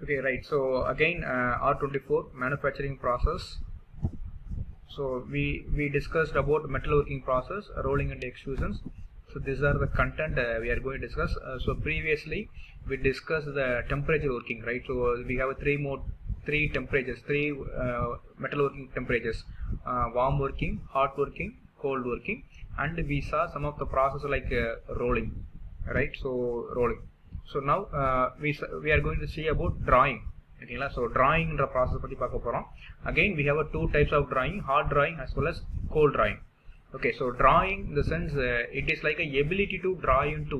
Okay, right. So again, R24 manufacturing process. So we discussed about metalworking process, rolling and extrusions. So these are the content we are going to discuss. So previously we discussed the temperature working, right? So we have three temperatures, three metalworking temperatures: warm working, hot working, cold working, and we saw some of the process like rolling, right? So rolling. So now we are going to see about drawing. Okay, so drawing process பத்தி பார்க்க போறோம். Again we have two types of drawing: hard drawing as well as cold drawing. Okay, so drawing in the sense it is like a ability to draw into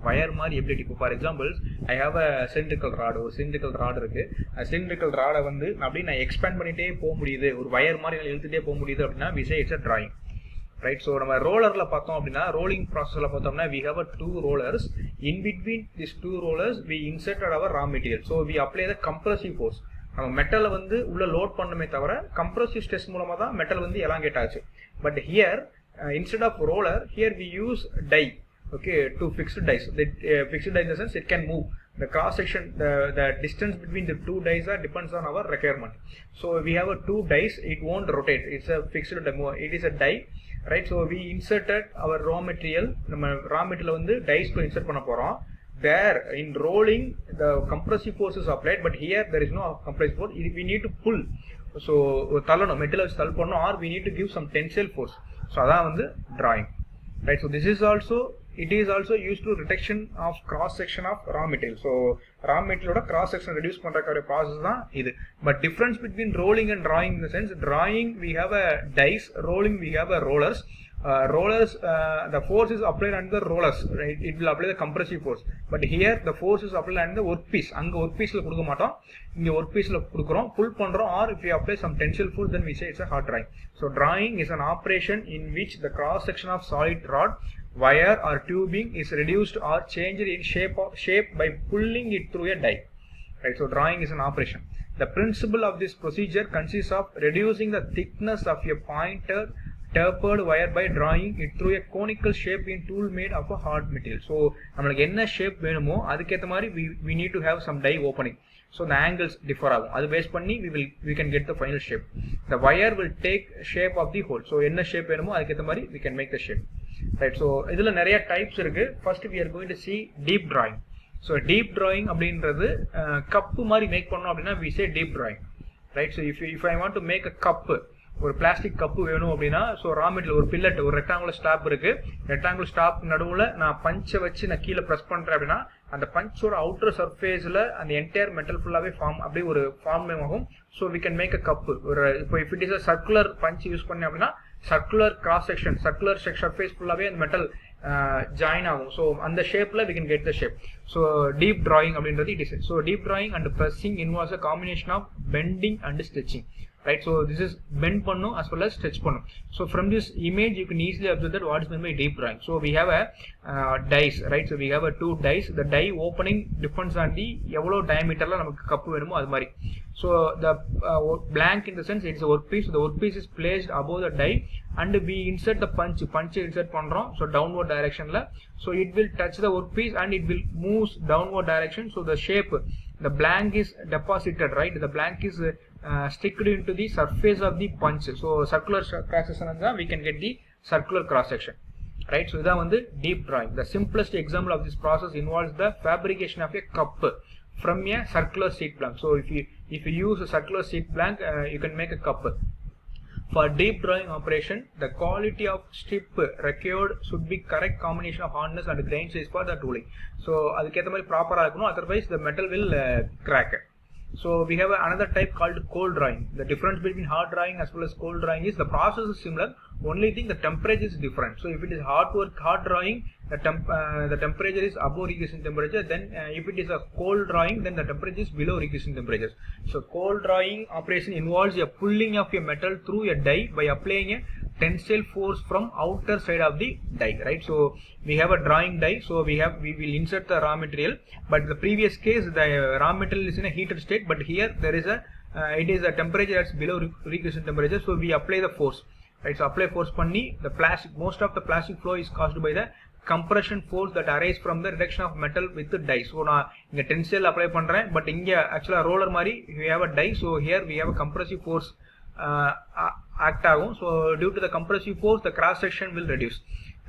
wire மாதிரி ability. For example, I have a cylindrical rod. ஒரு cylindrical rod இருக்கு. cylindrical rod வந்து அப்படியே நான் expand பண்ணிட்டே போக முடியுது, ஒரு wire மாதிரி இழுத்துட்டே போக முடியுது அப்படின்னா we say it's a drawing. Right, so நம்ம ரோலர்ல பார்த்தோம் அப்படின்னா ரோலிங் ப்ராசஸ்ல பார்த்தோம்னா we have two rollers. In between these two rollers we inserted our raw material. So we apply the compressive force. நம்ம மெட்டலை வந்து உள்ள லோட் பண்ணணுமே தவிர கம்ப்ரசிவ் ஸ்ட்ரெஸ் மூலமா தான் மெட்டல் வந்து எலாங்கேட் ஆச்சு. But here instead of roller, here we use die. Okay, to fixed dies. The fixed die in the sense it can move. The cross section, the distance between the two dies depends on our requirement. So we have two dies. It won't rotate. It's a fixed demo. It is a die, right? So we inserted our raw material. நம்ம raw material வந்து dies க்கு insert பண்ண போறோம். There in rolling the compressive force is applied, but here there is no compressive force. We need to pull. So தள்ளணும், மெட்டலை வச்சு தள்ள பண்ணணும், or we need to give some tensile force. So அதான் வந்து drawing, right? So this is also, it is also used to reduction of cross section of raw material. So raw material oda cross section reduce பண்றதுக்கான process தான் இது. But difference between rolling and drawing in the sense, drawing we have a dies, rolling we have a rollers. Rollers, the force is applied on the rollers, right? It will apply the compressive force. But here the force is applied on the workpiece. அங்க workpiece ல கொடுக்க மாட்டோம், இங்க workpiece ல கொடுக்கிறோம், pull பண்றோம், or if we apply some tensile force then we say it's a hard drawing. So drawing is an operation in which the cross section of solid rod, wire or tubing is reduced or changed in shape by pulling it through a die, right? So drawing is an operation. The principle of this procedure consists of reducing the thickness of a pointer tapered wire by drawing it through a conical shape in tool made of a hard material. So நம்மளுக்கு என்ன shape வேணுமோ அதுக்கேற்ற மாதிரி we need to have some die opening. So the angles differ ஆகும், அது base பண்ணி we can get the final shape. The wire will take shape of the hole. So என்ன shape வேணுமோ அதுக்கேற்ற மாதிரி we can make the shape, right? So இதுல நிறைய types இருக்கு. First we are going to see deep drawing. So deep drawing அப்படின்றது cup மாதிரி make பண்ணோம் அப்படின்னா we say deep drawing, right? So if I want to make a cup, ஒரு plastic cup வேணும் அப்படின்னா, ஸோ ரா மெட்டீரியல் ஒரு fillet, ஒரு rectangular stop இருக்கு, ரெக்டாங்குலர் ஸ்டாப் நடுவில் நான் பஞ்சை வச்சு நான் கீழே ப்ரெஸ் பண்றேன் அப்படின்னா அந்த பஞ்சோட அவுட்டர் சர்ஃபேஸ்ல அந்த என்டையர் மெட்டல் ஃபுல்லாவே ஃபார்ம் அப்படியே ஒரு ஃபார்ம் ஆகும். So we can make a cup. ஒரு இப்போ if it is a circular punch use பண்ணேன் அப்படின்னா circular cross section, circular surface ஃபுல்லாவே அந்த மெட்டல் ஜாயின் ஆகும். ஸோ அந்த ஷேப்ல we can get the shape. So deep drawing அப்படின்றது it is. So deep drawing and pressing involves a combination of bending and stitching, right? So this is bend பண்ணும் as well as stretch பண்ணும். So from this image you can easily observe that what is meant by deep drawing. So we have a dies, right? So we have a two dies. The die opening depends on the எவ்வளோ diameterல நமக்கு cup வேணுமோ அது மாதிரி. So the blank in the sense it is a workpiece. So the workpiece is placed above the die and we insert the punch insert பண்றோம். So downward directionல, so it will touch the workpiece and it will move downward direction. So the shape, the blank is deposited, right? The blank is sticked into the surface of the punch. So circular cross section we can get the circular cross section, right? So இதான் வந்து deep drawing. The simplest example of this process involves the fabrication of a cup from a circular sheet blank. So if you use a circular sheet blank, you can make a cup. For deep drawing operation, the quality of strip required should be correct combination of hardness and grain size for the tooling. So அதுக்கேற்ற மாதிரி ப்ராப்பரா இருக்கணும், otherwise the metal will crack. So we have another type called cold drawing. The difference between hard drawing as well as cold drawing is the process is similar, only thing the temperature is different. So if it is hard drawing, the temperature is above requisite temperature. Then if it is a cold drawing, then the temperature is below requisite temperatures. So cold drawing operation involves a pulling of a metal through a die by applying a tensile force from outer side of the die, right? So we have a drawing die, so we will insert the raw material, but the previous case the raw material is in a heated state, but here there is it is a temperature that's below requisite temperature. So we apply the force, right? So apply force பண்ணி the plastic, most of the plastic flow is caused by the compression force that arises from the reduction of metal with the die. So நான் இங்க tensile apply பண்றேன், but இங்க actually roller மாதிரி we have a die, so here we have a compressive force act ஆகும். So due to the compressive force the cross section will reduce.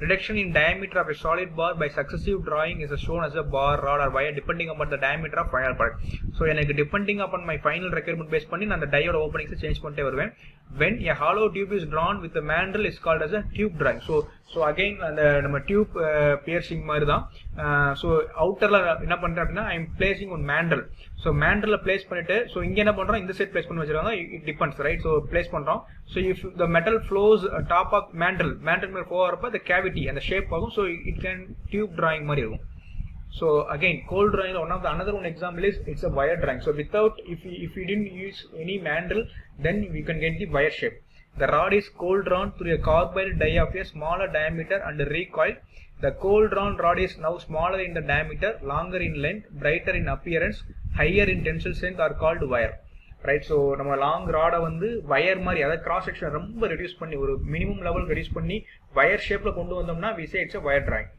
Reduction in diameter of a solid bar by successive drawing is shown as a bar, rod or wire depending upon the diameter of final product. So எனக்கு depending upon my final requirement base பண்ணி நான் அந்த diode openings change பண்ணிட்டே வருவேன். When a hollow tube is drawn with the mandrel is called as a tube drawing. So again அந்த நம்ம tube piercing மாதிரி தான். So outerல என்ன பண்றேன் அப்படின்னா I am placing on mandrel. So mandrel place பண்ணிட்டு so இங்க என்ன பண்றோம் இந்த side place பண்ணி வச்சிருக்காங்க, it depends, right? So place பண்றோம். So if the metal flows top of mandrel மேல flow ஆறப்ப the cavity and the shape ஆகும், so it can tube drawing மாதிரி இருக்கும். So again cold drawing another one example is it's a wire drawing. So without if we didn't use any mandrel, then we can get the wire shape. The rod is cold drawn through a carbide die of a smaller diameter and recoiled. The cold drawn rod is now smaller in the diameter, longer in length, brighter in appearance, higher in tensile strength are called wire. Right? So நம்ம long ராடை வந்து wire மாதிரி அதாவது cross section ரொம்ப reduce பண்ணி ஒரு minimum level reduce பண்ணி wire ஷேப்ல கொண்டு வந்தோம்னா we say it's a wire drawing.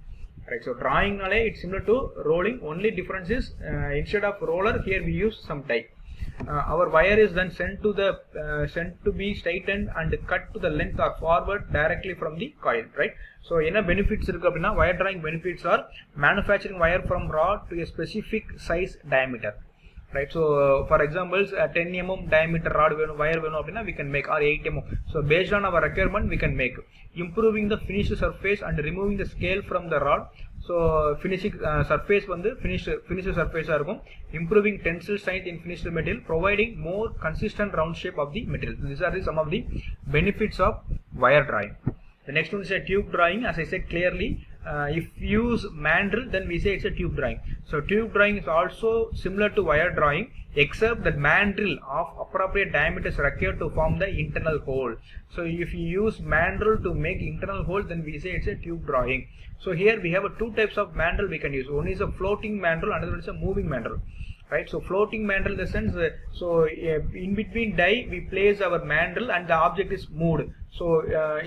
Right? So drawing நாலே it's similar to rolling, only difference is instead of roller here we use some die. Our wire is then sent to be straightened and cut to the length or forward directly from the coil, right? So என்ன benefits இருக்கு அப்படின்னா wire drawing benefits are manufacturing wire from rod to a specific size diameter, right? So for examples 10 mm diameter rod வேணும் wire வேணும் அப்படின்னா we can make, or 8 mm. So based on our requirement we can make. Improving the finished surface and removing the scale from the rod. So finishing surface வந்து finished surface இருக்கும். Improving tensile strength in finished material, providing more consistent round shape of the material. These are some of the benefits of wire drawing. The next one is a tube drawing. As I said clearly, if you use mandrel then we say it's a tube drawing. So tube drawing is also similar to wire drawing, except that mandrel of appropriate diameter is required to form the internal hole. So if you use mandrel to make internal hole then we say it's a tube drawing. So here we have two types of mandrel we can use. One is a floating mandrel, another one is a moving mandrel. Right? So floating mandrel in the sense in between die we place our mandrel and the object is moved. So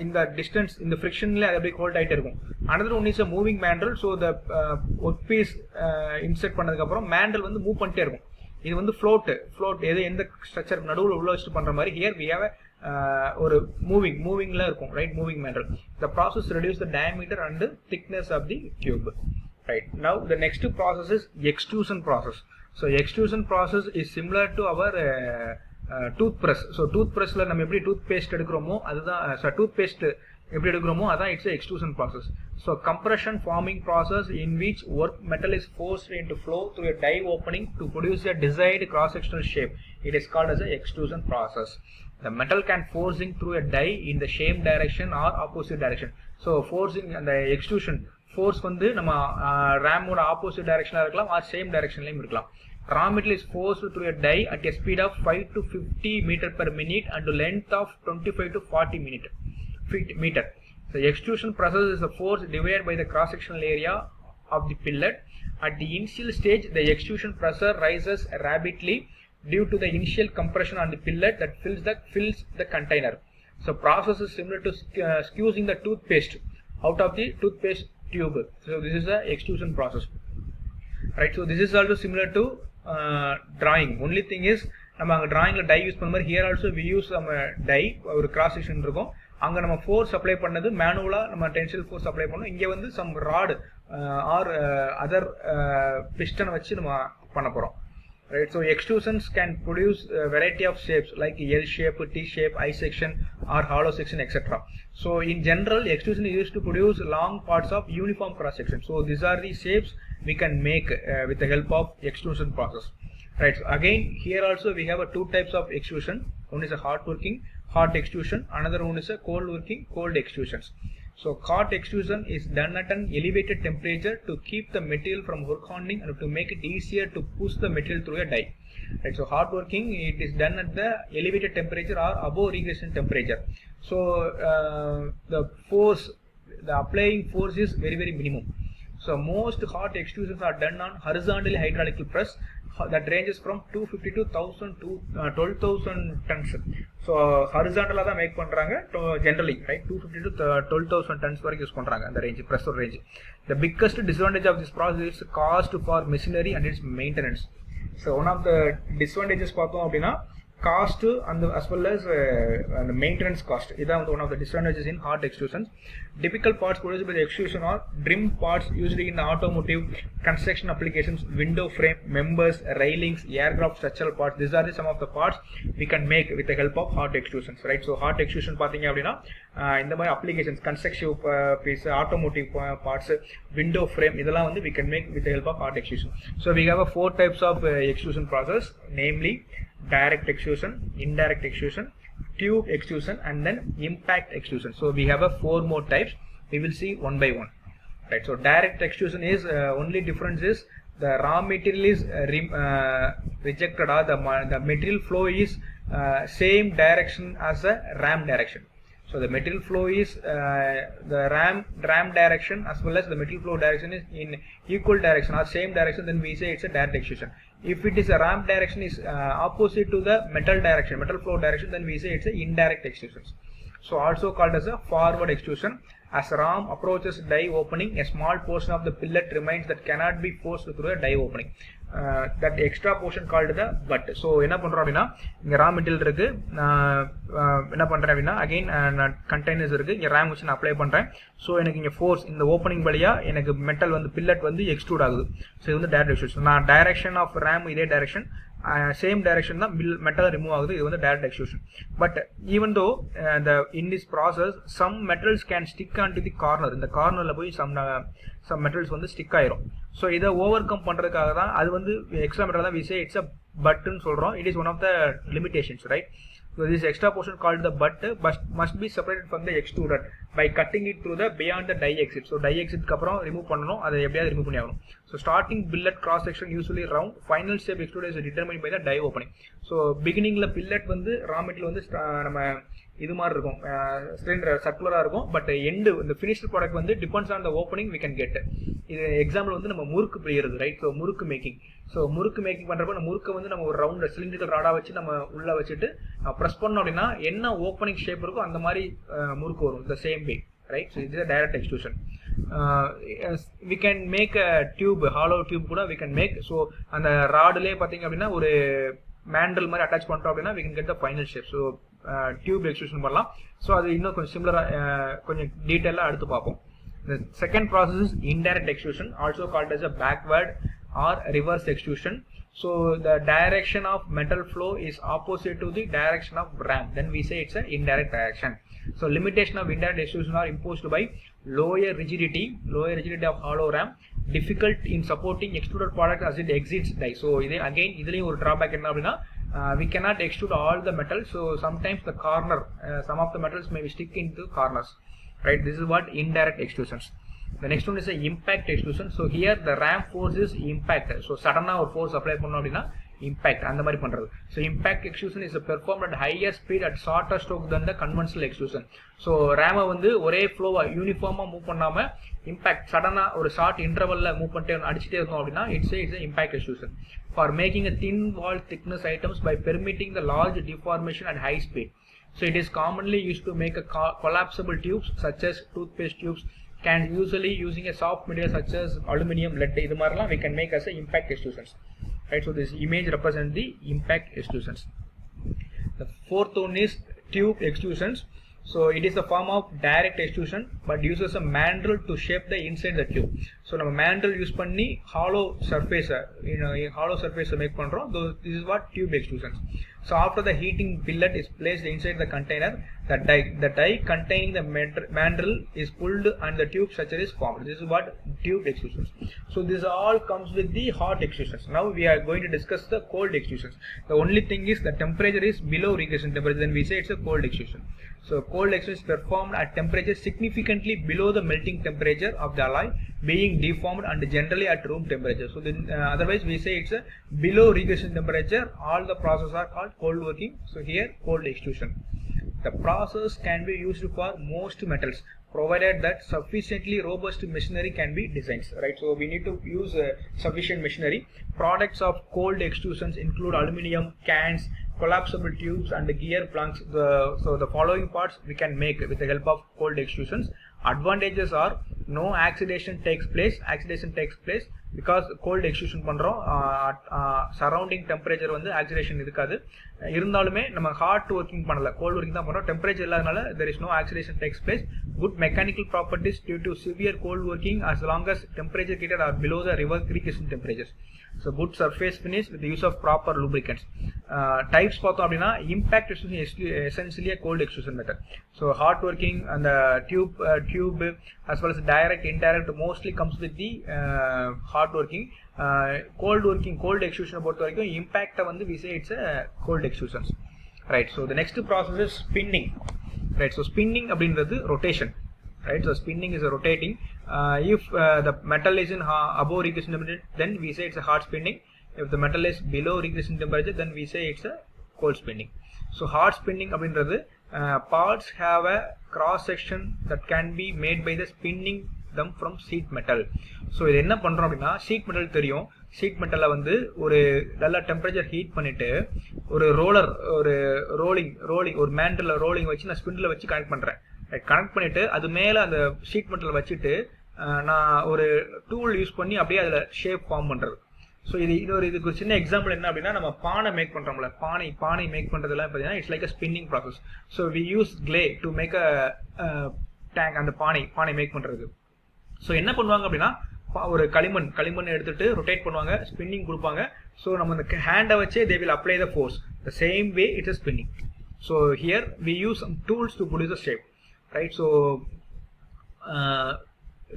in the distance in the friction la adapdi hold ஆயிட்டே இருக்கும். Another one is a moving mandrel. So the workpiece insert பண்ணதுக்கு அப்புறம் mandrel வந்து move பண்ணிட்டே இருக்கும். இது வந்து float எது எந்த ஸ்ட்ரக்சர் நடுவுல உள்ள வச்சிட்டு பண்ற மாதிரி. Here we have ஒரு மூவிங்ல இருக்கும், right? Moving mandrel. The process reduce the diameter and the thickness of the tube. Right? Now the next process is extrusion process. So extrusion process is similar to our toothbrush. So toothbrushல நம்ம எப்படி toothpaste எடுக்கிறோமோ அதுதான் toothpaste எப்படி எடுக்கிறோமோ அதான் it's a extrusion process. So compression forming process in which work metal is forced into flow through a die opening to produce a desired cross sectional shape. It is called as a extrusion process. The metal can forcing through a die in the same direction or opposite direction. So forcing and the extrusion force வந்து நம்ம ramோட opposite directionல இருக்கலாம் or same directionலயும் இருக்கலாம். Raw metal is forced through a die at a speed of 5 to 50 meter per minute and to length of 25 to 40 meter. The extrusion process is a force divided by the cross sectional area of the fillet. At the initial stage the extrusion pressure rises rapidly due to the initial compression on the fillet that fills the container. So process is similar to squeezing the toothpaste out of the toothpaste tube. So this is the extrusion process, right? So this is also similar to drawing. Only thing is நம்ம அங்க drawingல die use பண்ண மாதிரி here also we use நம்ம die ஒரு cross section இருக்கும். அங்க நம்ம force apply பண்ணது மேனுவலா நம்ம tensile force apply பண்ணோம். இங்க வந்து some rod or other piston வச்சு நம்ம பண்ண போறோம். Right? So extrusions can produce a variety of shapes like L shape, T shape, I section or hollow section, etc. So in general extrusion is used to produce long parts of uniform cross section. So these are the shapes we can make with the help of extrusion process. Right? So again here also we have two types of extrusion. One is a hot extrusion, another one is a cold extrusions. So hot extrusion is done at an elevated temperature to keep the material from work hardening and to make it easier to push the material through a die. Right? So hot working it is done at the elevated temperature or above regression temperature. So the applying force is very minimum. So most hot extrusions are done on horizontally hydraulic press that ranges from 250 to 1000 to 12,000 tons. So horizontal da make பண்றாங்க generally, right? 250 to 12,000 tons வரைக்கும் use பண்றாங்க அந்த range, pressure range. The biggest disadvantage of this process is cost for machinery and its maintenance. So one of the disadvantages பார்த்தோம் அப்படினா cost and as well as the maintenance cost. This is one of the disadvantages in hot extrusions. Typical parts produced by the extrusion are trim parts used in the automotive, construction applications, window frame, members, railings, aircraft structural parts. These are some of the parts we can make with the help of hot extrusions, right? So hot extrusion பார்த்தீங்க அப்படினா இந்த மாதிரி applications, construction piece, automotive parts, window frame இதெல்லாம் வந்து we can make with the help of hot extrusion. So we have 4 types of extrusion process, namely direct extrusion, indirect extrusion, tube extrusion, and then impact extrusion. So we have 4 more types. We will see one by one, right? So direct extrusion is only difference is the raw material is rejected, or the material flow is same direction as the ram direction. So the material flow is the ram direction as well as the material flow direction is in equal direction or same direction, then we say it's a direct extrusion. If it is a ram direction is opposite to the metal direction, metal flow direction, then we say it's a indirect extrusion. So also called as a forward extrusion. As ram approaches die opening, a small portion of the billet remains that cannot be forced through a die opening. That extra portion called the butt. So என்ன பண்றோம் அப்படினா இங்க raw material இருக்கு, என்ன பண்றேன் அப்படினா again containers இருக்கு, இங்க ram வச்சு நான் அப்ளை பண்றேன். So எனக்கு இங்க force இந்த ஓபனிங் வழியா எனக்கு மெட்டல் வந்து பில்லட் வந்து எக்ஸ்ட்ரூட் ஆகுது. So இது வந்து டைரக்ட் எக்ஸ்ட்ரூஷன். நான் டைரக்ஷன் ஆஃப் ram இதே டைரக்ஷன், same direction தான் மெட்டல் ரிமூவ் ஆகுது. இது வந்து direct extrusion. But even though in this process some metals can stick onto the corner. இந்த கார்னர்ல போய் some metals வந்து ஸ்டிக் ஆயிரும். So இதை ஓவர் கம் பண்றதுக்காக தான் அது வந்து எக்ஸ்ட்ரா மெட்டல் தான் we say it's a butt ன்னு சொல்றோம். It is one of the limitations, right? So this extra portion called the butt must be separated from the extruded by cutting it through the beyond the die exit. So die exit க்கு அப்புறம் remove பண்ணனும், அதை எப்படியாவது remove பண்ணி ஆகணும். So starting billet cross section usually round, final step extrude is determined by the die opening. So beginningல billet வந்து raw material வந்து நம்ம இது மாதிரி இருக்கும், சிலிண்டர் சர்க்குலரா இருக்கும். பட் எண்டு இந்த ஃபினிஷ்டு ப்ராடக்ட் வந்து depends on the opening we can get. இது எக்ஸாம்பிள் வந்து நம்ம முறுக்கு பிரிகிறது, right? So murukku making. So murukku making பண்றப்ப நம்ம முறுக்கை வந்து நம்ம ஒரு ரவுண்ட் சிலிண்டரிக்கல் ராடா வச்சு நம்ம உள்ள வச்சுட்டு ப்ரெஸ் பண்ணோம் அப்படின்னா என்ன ஓப்பனிங் ஷேப் இருக்கோ அந்த மாதிரி முறுக்கு வரும், the same way, right? So இது direct extrusion. We can make a tube, hollow tube கூட வி கேன் மேக். ஸோ அந்த ராடுலேயே பார்த்தீங்க அப்படின்னா ஒரு மேண்டல் மாதிரி அட்டாச் பண்ணிட்டோம் அப்படின்னா we can get the final shape. So tube extrusion பண்ணலாம். ஸோ அது இன்னும் கொஞ்சம் சிமிலரா கொஞ்சம் டீட்டெயிலாக அடுத்து பார்ப்போம். The second process is indirect extrusion, also called as a backward or reverse extrusion. So the direction of metal flow is opposite to the direction of ram, then we say it's an indirect direction. So limitation of indirect extrusion are imposed by lower rigidity of hollow ram, difficult in supporting extruded product as it exits die. So again இதுலயும் ஒரு drawback என்ன அப்படின்னா we cannot extrude all the metal, so sometimes the corner some of the metals may be stick into corners, right? This is what indirect extrusions. The next one is a impact extrusion. So here the ram force is impact. So suddenly ஒரு force apply பண்ணோம் அப்படின்னா impact அந்த மாதிரி பண்றது. So impact extrusion is performed at higher speed at shorter stroke than the conventional extrusion. So ram வந்து ஒரே ஃப்ளோவா யூனிஃபார்மா move பண்ணாம impact சடனா ஒரு ஷார்ட் இன்டர்வல்ல மூவ் பண்ணிட்டே அடிச்சிட்டே இருந்தோம் அப்படின்னா it's a impact extrusion for making a thin wall thickness items by permitting the large deformation at high speed. So it is commonly used to make a collapsible tubes such as toothpaste tubes, can usually using a soft material such as aluminum, lead. இது மாதிரிலாம் we can make as a impact extrusions, right? So this image represents the impact extrusions. The fourth one is tube extrusions. So it is a form of direct extrusion but uses a mandrel to shape the inside the tube. So நம்ம mandrel use பண்ணி hollow surface make பண்றோம். This is what tube extrusions. So after the heating billet is placed inside the container, the die containing the mandrel is pulled and the tube structure is formed. This is what tube extrusions. So this all comes with the hot extrusions. Now we are going to discuss the cold extrusions. The only thing is the temperature is below regression temperature, then we say it's a cold extrusion. So cold extrusion is performed at temperature significantly below the melting temperature of the alloy, being deformed and generally at room temperature. So then otherwise we say it's a below regression temperature. All the processes are called cold working. So here cold extrusion. The process can be used for most metals. provided that sufficiently robust machinery can be designed, right? So we need to use sufficient machinery. Products of cold extrusions include aluminum cans, collapsible tubes and gear planks. So the following parts we can make with the help of cold extrusions. Advantages are no accident takes place because cold extrusion பண்றோம், surrounding temperature வந்து oxidation இருக்காது. இருந்தாலுமே நம்ம hard working பண்ணல, gold working தான் பண்றோம், temperature இல்லாதனால there is no oxidation takes place. Good mechanical properties due to severe cold working as long as temperature heated are below the requisite temperatures. So good surface finish with the use of proper lubricants. Types பார்த்தோம் அப்படின்னா impact extrusion is essentially a cold extrusion method. So hot working and the tube as well as direct indirect mostly comes with the hot working. Cold extrusion பொறுத்த வரைக்கும் impact வந்து we say it's a cold extrusions, right? So the next process is spinning, right? So spinning அப்படின்றது rotation, right? So spinning is a rotating. If the metal is in above requisite temperature, then we say it's a hot spinning. If the metal is below requisite temperature, then we say it's a cold spinning. So hot spinning அப்படின்றது parts have a cross section that can be made by the spinning them from sheet metal. So இது என்ன பண்றோம் அப்படின்னா, sheet metal தெரியும், sheet metal வந்து ஒரு நல்ல temperature heat பண்ணிட்டு ஒரு ரோலிங் ஒரு மேண்டல்ல ரோலிங் வச்சு நான் ஸ்பிண்டில் வச்சு கனெக்ட் பண்றேன். கனெக்ட் பண்ணிட்டு அது மேல அந்த ஷீட் மெட்டல் வச்சுட்டு நான் ஒரு டூல் யூஸ் பண்ணி அப்படியே அதில் ஷேப் ஃபார்ம் பண்றது. ஸோ இதுக்கு ஒரு சின்ன எக்ஸாம்பிள் என்ன அப்படின்னா, நம்ம பானை மேக் பண்றோம்ல, பானை மேக் பண்றதுலாம் பார்த்தீங்கன்னா it's like a spinning process. So we use clay to make a tank, அந்த பானை மேக் பண்றது. ஸோ என்ன பண்ணுவாங்க அப்படின்னா, ஒரு களிமண் எடுத்துட்டு ரொட்டேட் பண்ணுவாங்க, ஸ்பின்னிங் கொடுப்பாங்க. ஸோ நம்ம அந்த ஹேண்டை வச்சே they will apply the force. The same way it's a spinning. So here we use some tools to produce a shape, right? So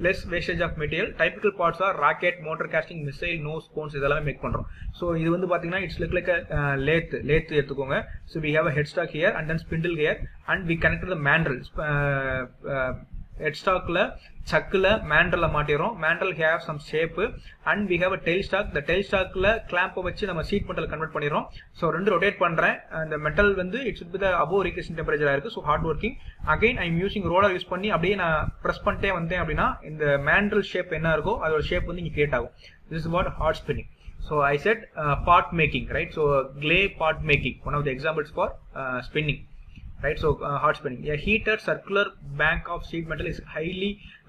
less wastage of material. Typical parts are rocket, motor casting, missile, nose cones, இதெல்லாம் make பண்றோம். So இது வந்து பாத்தீங்கன்னா it's like a lathe எடுத்துக்கோங்க. So we have a headstock here and then spindle here and we connected the mandrel. Headstockல சக்குல மேண்டல்ல மாட்டிரோம். Mandrel have some shape and we have a tailstock. The tail ஸ்டாக்ல கிளாம்பை வச்சு நம்ம sheet metal convert பண்ணிடுறோம். ஸோ ரெண்டு ரொட்டேட் பண்றேன். அந்த மெட்டல் வந்து இட்ஸ் வித் அபோவ் ரீக்வெஸ்ட் டெம்பரேச்சரா இருக்கு. So hard working. Again I am using roller use பண்ணி அப்படியே நான் ப்ரெஸ் பண்ணிட்டே வந்தேன் அப்படின்னா இந்த மேண்டல் ஷேப் என்ன இருக்கோ அதோட ஷேப் வந்து இங்க கிரியேட் ஆகும். This is what hard spinning. So I said part making, right? So glay part making, one of the examples for spinning. Right, so hot spinning. A heated circular bank of sheet metal is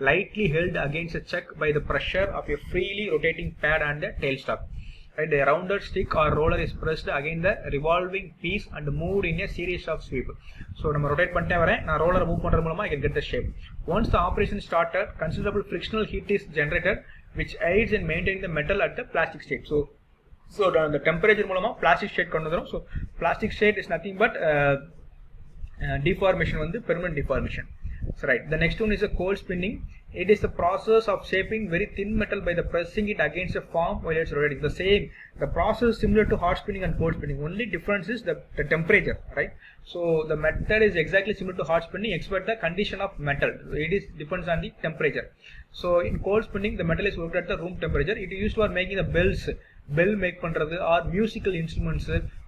lightly held against a chuck by the pressure of a freely rotating pad and the tailstock. Right, a rounded stick or roller is pressed against the revolving piece and moved in a series of sweep. So நம்ம rotate பண்ணிட்டே வரேன், நான் roller move பண்றது மூலமா I can get the shape. Once the operation started, considerable frictional heat is generated, which aids in maintaining the metal at the plastic state. So the temperature மூலமா plastic state கொண்டு வரோம். So plastic state is nothing but deformation வந்து permanent deformation. So right, the next one is a cold spinning. It is the process of shaping very thin metal by the pressing it against a form while it's rotating. The process is similar to hot spinning and cold spinning. Only difference is the temperature, right? So the method is exactly similar to hot spinning except the condition of metal. It depends on the temperature. So in cold spinning the metal is worked at the room temperature. It is used for making the bell make பண்றது or musical instruments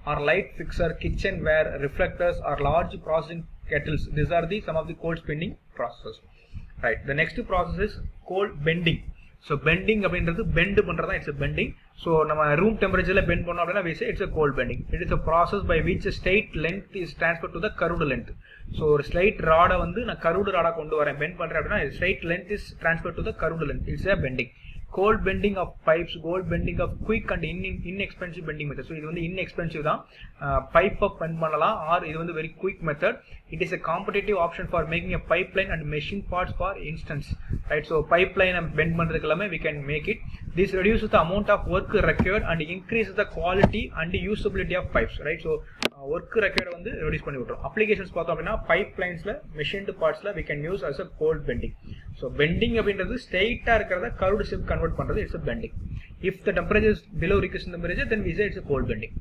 or light fixer, kitchenware, reflectors or large processing kettles. These are some of the cold spinning processes. Right, the next process is cold bending. So bending அப்படின்றது bend பண்றதா it's a bending. So நம்ம room temperatureல bend பண்ணோம் அப்படின்னா we say it's a cold bending. It is a process by which a straight length is transferred to the curved length. So ஒரு straight rod வந்து நான் curved rod கொண்டு வரேன், bend பண்றேன் அப்படின்னா straight length is transferred to the curved length. It's a bending. Cold bending of pipes, cold bending of quick and inexpensive bending method. So இது வந்து inexpensive தான், pipe up bend பண்ணலாம், or இது வந்து very quick method. It is a competitive option for making a pipeline and machine parts for instance, right? So pipeline bend பண்றதுக்கு எல்லாமே we can make it. This reduces the amount of work required and increases the quality and usability of pipes, right? So work required வந்து reduce பண்ணி விட்டுரும். Applications பார்த்தோம் அப்படின்னா pipelinesல machined partsல we can use as a cold bending. So bending அப்படின்றது ஸ்ட்ரெயிட்டா இருக்கிறத curved shape convert பண்றது it's a bending. If the temperature is below requisite temperature, then we say it's a cold bending,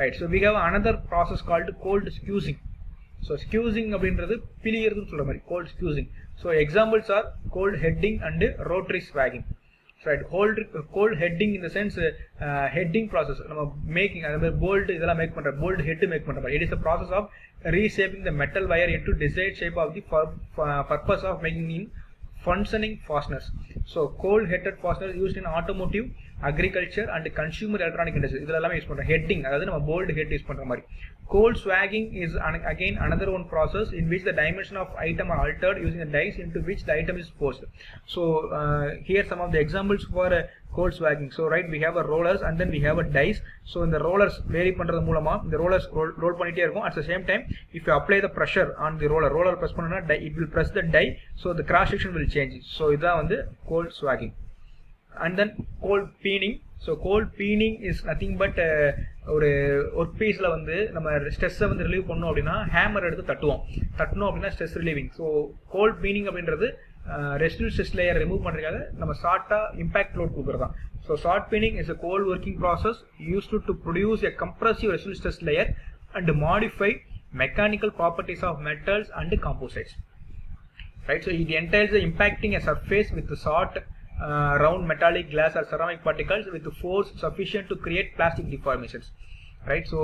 right? So we have another process called cold squeezing. So squeezing அப்படின்றது பிழியறதுன்னு சொல்ற மாதிரி cold squeezing. So examples are cold heading and rotary swagging. right? Cold heading in the sense heading process making bolt make bolt head make it is the process of reshaping the metal wire into desired shape of the purpose of making in functioning fasteners. So cold headed fasteners used in automotive, agriculture and consumer electronic industry idella use பண்றோம். heading அதாவது நம்ம bolt head use பண்ற மாதிரி. Cold swagging is again another one process in which the dimension of item are altered using a dice into which the item is forced. So here some of the examples for cold swagging. So right, we have a rollers and then we have a dice. So in the rollers vary பண்றது மூலமா the rollers roll பண்ணிட்டே இருக்கும். At the same time, if you apply the pressure on the roller press பண்ணா it will press the die, so the cross section will change. So இதான் வந்து cold swagging. And then cold peening. So cold peening is nothing but ஒரு work பீஸ்ல வந்து நம்ம ஸ்ட்ரெஸ்ஸை வந்து relieve பண்ணோம் அப்படின்னா ஹேமர் எடுத்து தட்டணும் அப்படின்னா stress relieving. So cold peening அப்படின்றது ரெசிடுவல் ஸ்ட்ரெஸ் லேயர் ரிமூவ் பண்ணுறதுக்காக நம்ம ஷார்ட்டா இம்பாக்ட் லோட் கொடுக்குறதான். So shot peening is a cold working process used to produce a compressive residual stress layer and modify mechanical properties of metals and composites. Right, so it entails the impacting a surface with the short round metallic, glass or ceramic particles with force sufficient to create plastic deformations. Right, so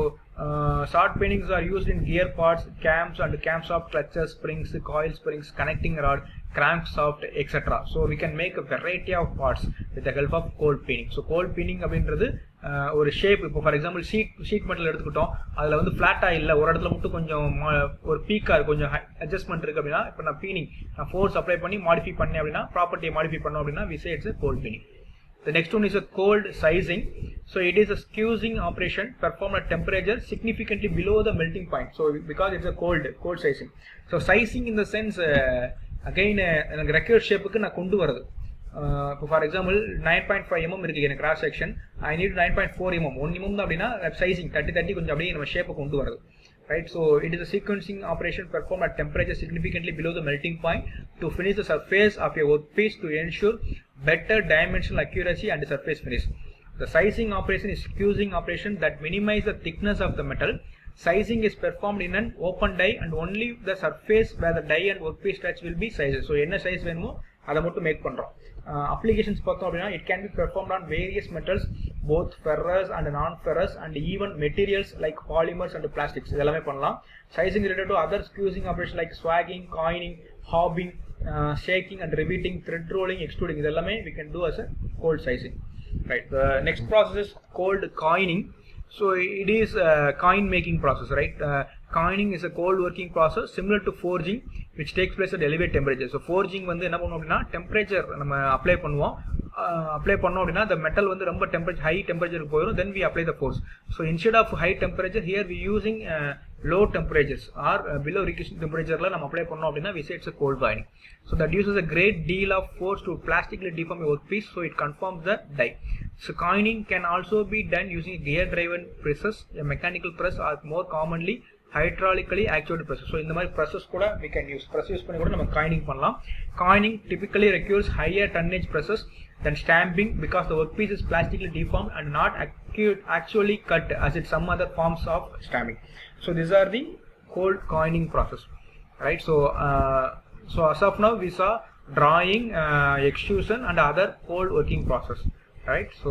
short peenings are used in gear parts, cams and camshaft, clutches, springs, coil springs, connecting rod, crankshaft, etc. So we can make a variety of parts with the help of cold peening. So cold peening அப்படின்றது ஒரு shape, இப்போ for example sheet metal எடுத்துக்கிட்டோம், அதில் வந்து ஃப்ளாட்டாக இல்லை, ஒரு இடத்துல மட்டும் கொஞ்சம் ஒரு பீக்காக கொஞ்சம் அட்ஜஸ்ட்மெண்ட் இருக்குது அப்படின்னா இப்போ நான் ஃபோர்ஸ் அப்ளை பண்ணி மாடிஃபை பண்ணேன் அப்படின்னா ப்ராப்பர்ட்டியை மாடிஃபை பண்ணோம் அப்படின்னா we say it's a cold peening. The next one is a cold sizing. So it is a squeezing operation performed at temperature significantly below the melting point. So because it's a cold sizing. So sizing in the sense again எனக்கு required ஷேப்புக்கு நான் கொண்டு வரது. இப்போ for example 9.5 mm இருக்கு எனக்கு cross section, I need 9.4 mm 1 mm தான் அப்படின்னா சைசிங் 30 கொஞ்சம் அப்படியே நம்ம ஷேப்பை கொண்டு வரது. Right, so it is a sequencing operation performed at temperature significantly below the melting point to finish the surface of a workpiece to ensure better dimensional accuracy and surface finish. The sizing operation is squeezing operation that minimize the thickness of the metal. Sizing is performed in an open die and only the surface where the die and workpiece touch will be sized. So என்ன size வேணுமோ அதை மட்டும் make பண்றோம். Applications பார்த்தோம் அப்படின்னா it can be performed on various metals, both ferrous and non-ferrous and even materials like polymers and plastics. இதெல்லாமே பண்ணலாம். Sizing related to other squeezing operations like swagging, coining, hobbing, shaking and riveting, thread rolling, extruding. இதெல்லாமே we can do as a cold sizing. Right. The next process is cold coining. So it is a coin making process, right? Coining is a cold working process similar to forging which takes place at elevated temperature. So forging வந்து என்ன பண்ணுவோம் அப்படின்னா temperature நம்ம apply பண்ணோம் அப்படின்னா the metal வந்து ரொம்ப high temperature போயிடும், then we apply the force. So instead of high temperature here we using low temperatures or below requisite temperature ல நம்ம அப்ளை பண்ணோம் அப்படின்னா we say it's a cold coining. So that uses a great deal of force to plastically deform a workpiece so it conforms the die. So coining can also be done using gear driven presses, a mechanical press or more commonly hydraulically actuated presses. So இந்த மாதிரி presses கூட we can use, press use பண்ணி கூட நம்ம coining பண்ணலாம். Coining typically requires higher tonnage presses than stamping because the workpiece is plastically deformed and not actually cut as in some other forms of stamping. So these are the cold coining process, right? So so as of now we saw drawing, extrusion and other cold working process, right? So